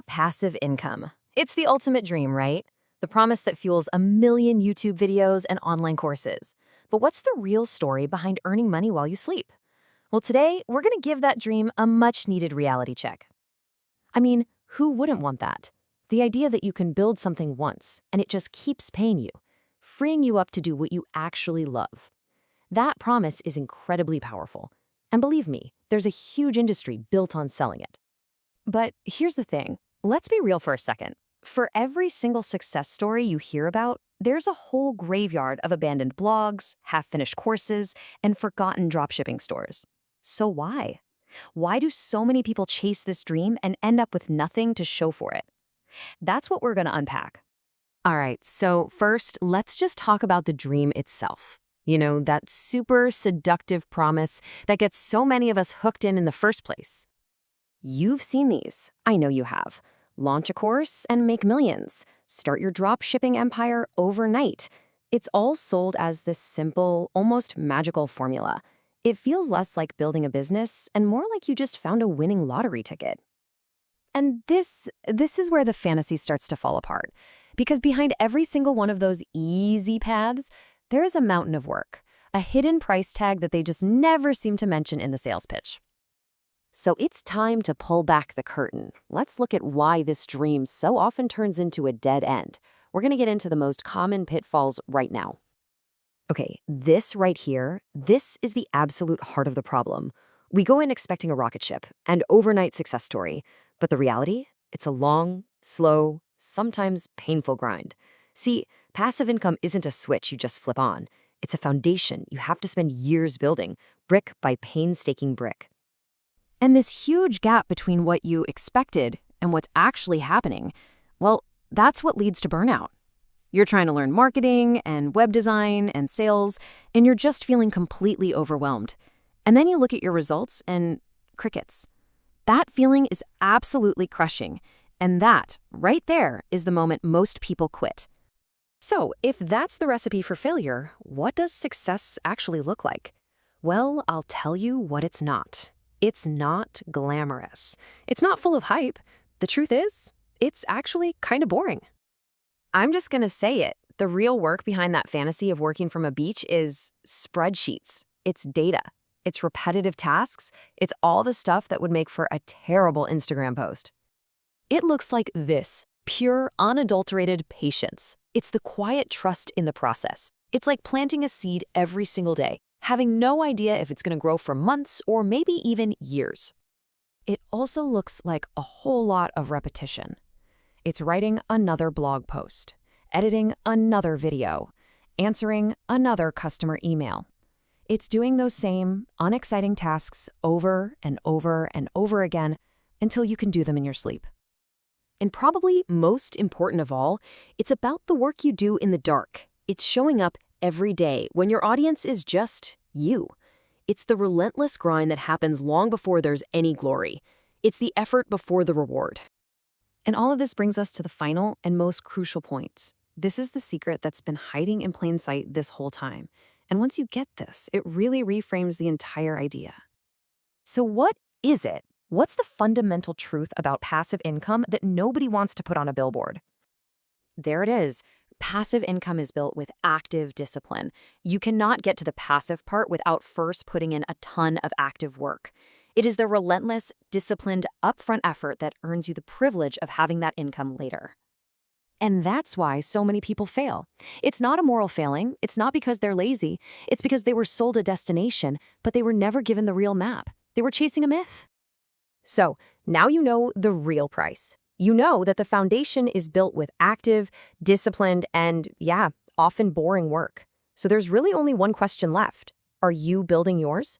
Passive income. It's the ultimate dream, right? The promise that fuels a million YouTube videos and online courses. But what's the real story behind earning money while you sleep? Well, today, we're going to give that dream a much-needed reality check. I mean, who wouldn't want that? The idea that you can build something once, and it just keeps paying you, freeing you up to do what you actually love. That promise is incredibly powerful. And believe me, there's a huge industry built on selling it. But here's the thing. Let's be real for a second. For every single success story you hear about, there's a whole graveyard of abandoned blogs, half-finished courses, and forgotten dropshipping stores. So why? Why do so many people chase this dream and end up with nothing to show for it? That's what we're going to unpack. All right, so first, let's just talk about the dream itself. You know, that super seductive promise that gets so many of us hooked in the first place. You've seen these. I know you have. Launch a course and make millions. Start your dropshipping empire overnight. It's all sold as this simple, almost magical formula. It feels less like building a business and more like you just found a winning lottery ticket. And this is where the fantasy starts to fall apart. Because behind every single one of those easy paths, there is a mountain of work, a hidden price tag that they just never seem to mention in the sales pitch. So it's time to pull back the curtain. Let's look at why this dream so often turns into a dead end. We're going to get into the most common pitfalls right now. Okay, this right here, this is the absolute heart of the problem. We go in expecting a rocket ship, an overnight success story. But the reality? It's a long, slow, sometimes painful grind. See, passive income isn't a switch you just flip on. It's a foundation you have to spend years building, brick by painstaking brick. And this huge gap between what you expected and what's actually happening, well, that's what leads to burnout. You're trying to learn marketing and web design and sales, and you're just feeling completely overwhelmed. And then you look at your results and crickets. That feeling is absolutely crushing. And that, right there, is the moment most people quit. So, if that's the recipe for failure, what does success actually look like? Well, I'll tell you what it's not. It's not glamorous. It's not full of hype. The truth is, it's actually kind of boring. I'm just going to say it. The real work behind that fantasy of working from a beach is spreadsheets. It's data. It's repetitive tasks. It's all the stuff that would make for a terrible Instagram post. It looks like this, pure, unadulterated patience. It's the quiet trust in the process. It's like planting a seed every single day, having no idea if it's going to grow for months or maybe even years. It also looks like a whole lot of repetition. It's writing another blog post, editing another video, answering another customer email. It's doing those same unexciting tasks over and over and over again until you can do them in your sleep. And probably most important of all, it's about the work you do in the dark. It's showing up every day when your audience is just you. It's the relentless grind that happens long before there's any glory. It's the effort before the reward. And all of this brings us to the final and most crucial point. This is the secret that's been hiding in plain sight this whole time. And once you get this, it really reframes the entire idea. So what is it? What's the fundamental truth about passive income that nobody wants to put on a billboard? There it is. Passive income is built with active discipline. You cannot get to the passive part without first putting in a ton of active work. It is the relentless, disciplined, upfront effort that earns you the privilege of having that income later. And that's why so many people fail. It's not a moral failing. It's not because they're lazy. It's because they were sold a destination, but they were never given the real map. They were chasing a myth. So now you know the real price. You know that the foundation is built with active, disciplined, and often boring work. So there's really only one question left. Are you building yours?